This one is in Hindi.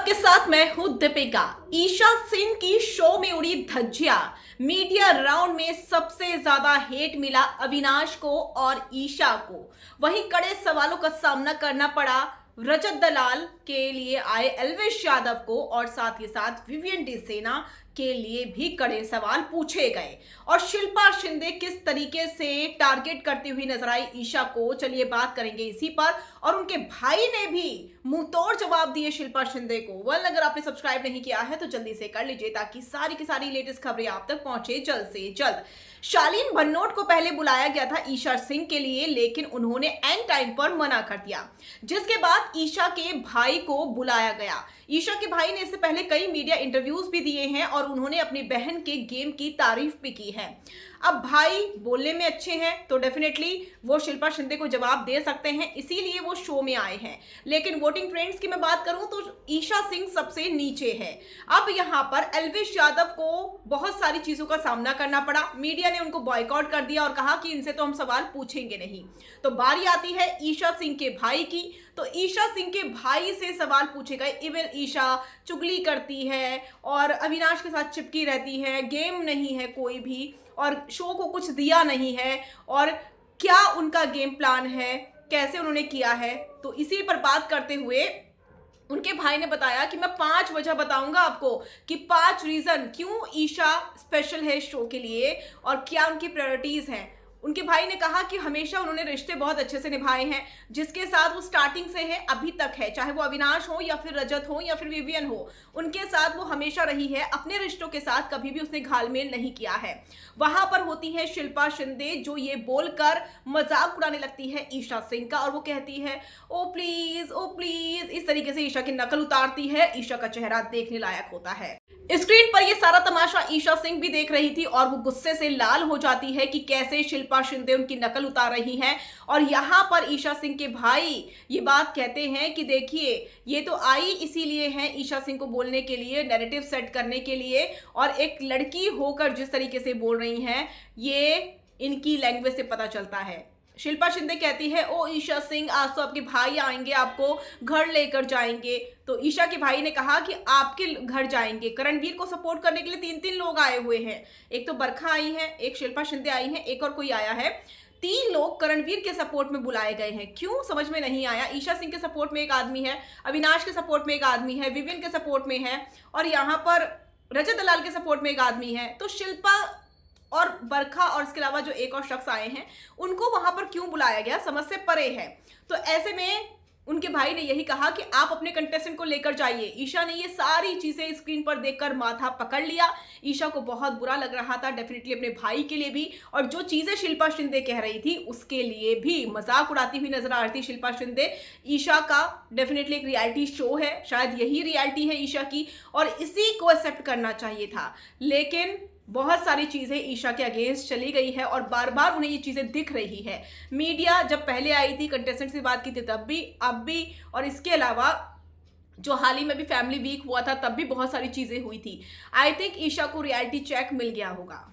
के साथ मैं हूं दीपिका। ईशा सिंह की शो में उड़ी धज्जियां। मीडिया राउंड में सबसे ज्यादा हेट मिला अविनाश को और ईशा को। वहीं कड़े सवालों का सामना करना पड़ा रजत दलाल के लिए आए एल्विश यादव को, और साथ ही साथ विवियन डी सेना के लिए भी कड़े सवाल पूछे गए। और शिल्पा शिंदे किस तरीके से टारगेट करती हुई नजर आई ईशा को, चलिए बात करेंगे इसी पर। और उनके भाई ने भी मुंह तोड़ जवाब दिए शिल्पा शिंदे को। अगर आपने सब्सक्राइब नहीं किया है तो जल्दी से कर लीजिए ताकि सारी की सारी लेटेस्ट खबरें आप तक पहुंचे जल्द से जल्द। शालीन भनोट को पहले बुलाया गया था ईशा सिंह के लिए, लेकिन उन्होंने एंड टाइम पर मना कर दिया, जिसके बाद ईशा के भाई को बुलाया गया। ईशा के भाई ने इससे पहले कई मीडिया इंटरव्यूज भी दिए हैं और उन्होंने अपनी बहन के गेम की तारीफ भी की है। अब भाई बोलने में अच्छे हैं तो डेफिनेटली वो शिल्पा शिंदे को जवाब दे सकते हैं, इसीलिए वो शो में आए हैं। लेकिन वोटिंग ट्रेंड्स की मैं बात करूं तो ईशा सिंह सबसे नीचे है। अब यहां पर एल्विश यादव को बहुत सारी चीजों का सामना करना पड़ा। मीडिया ने उनको बॉयकॉट कर दिया और कहा कि इनसे तो हम सवाल पूछेंगे नहीं। तो बारी आती है ईशा सिंह के भाई की। तो ईशा सिंह के भाई से सवाल पूछे गए। इवन ईशा चुगली करती है और अविनाश के साथ चिपकी रहती है, गेम नहीं है कोई भी, और शो को कुछ दिया नहीं है, और क्या उनका गेम प्लान है, कैसे उन्होंने किया है। तो इसी पर बात करते हुए उनके भाई ने बताया कि मैं 5 वजह बताऊंगा आपको कि 5 रीजन क्यों ईशा स्पेशल है शो के लिए और क्या उनकी प्रायोरिटीज हैं। उनके भाई ने कहा कि हमेशा उन्होंने रिश्ते बहुत अच्छे से निभाए हैं, जिसके साथ वो स्टार्टिंग से है अभी तक है, चाहे वो अविनाश हो या फिर रजत हो या फिर विवियन हो, उनके साथ वो हमेशा रही है। अपने रिश्तों के साथ कभी भी उसने घालमेल नहीं किया है। वहां पर होती है शिल्पा शिंदे, जो ये बोलकर मजाक उड़ाने लगती है ईशा सिंह का, और वो कहती है ओ प्लीज ओ प्लीज, इस तरीके से ईशा की नकल उतारती है। ईशा का चेहरा देखने लायक होता है। स्क्रीन पर ये सारा तमाशा ईशा सिंह भी देख रही थी और वो गुस्से से लाल हो जाती है कि कैसे शिल्पा शिंदे उनकी नकल उतार रही हैं। और यहाँ पर ईशा सिंह के भाई ये बात कहते हैं कि देखिए, ये तो आई इसीलिए है ईशा सिंह को बोलने के लिए, नैरेटिव सेट करने के लिए, और एक लड़की होकर जिस तरीके से बोल रही हैं ये इनकी लैंग्वेज से पता चलता है। शिल्पा शिंदे कहती है ओ ईशा सिंह, आज तो आपके भाई आएंगे, आपको घर लेकर जाएंगे। तो ईशा के भाई ने कहा कि आपके घर जाएंगे। करणवीर को सपोर्ट करने के लिए 3 लोग आए हुए हैं। एक तो बरखा आई है, एक शिल्पा शिंदे आई है, एक और कोई आया है। 3 लोग करणवीर के सपोर्ट में बुलाए गए हैं। क्यों, समझ में नहीं आया। ईशा सिंह के सपोर्ट में एक आदमी है, अविनाश के सपोर्ट में एक आदमी है, विवियन के सपोर्ट में है, और यहाँ पर रजत दलाल के सपोर्ट में एक आदमी है। तो शिल्पा और बरखा और इसके अलावा जो एक और शख्स आए हैं, उनको वहां पर क्यों बुलाया गया, समझ से परे है। तो ऐसे में उनके भाई ने यही कहा कि आप अपने कंटेस्टेंट को लेकर जाइए। ईशा ने ये सारी चीजें स्क्रीन पर देखकर माथा पकड़ लिया। ईशा को बहुत बुरा लग रहा था, डेफिनेटली अपने भाई के लिए भी, और जो चीजें शिल्पा शिंदे कह रही थी उसके लिए भी मजाक उड़ाती हुई नजर आ रही थी शिल्पा शिंदे। ईशा का डेफिनेटली एक रियलिटी शो है, शायद यही रियलिटी है ईशा की, और इसी को एक्सेप्ट करना चाहिए था। लेकिन बहुत सारी चीजें ईशा के अगेंस्ट चली गई है और बार बार उन्हें ये चीजें दिख रही है। मीडिया जब पहले आई थी, कंटेस्टेंट से बात की थी तब भी, अब भी, और इसके अलावा जो हाल ही में भी फैमिली वीक हुआ था तब भी बहुत सारी चीजें हुई थी। आई थिंक ईशा को रियलिटी चेक मिल गया होगा।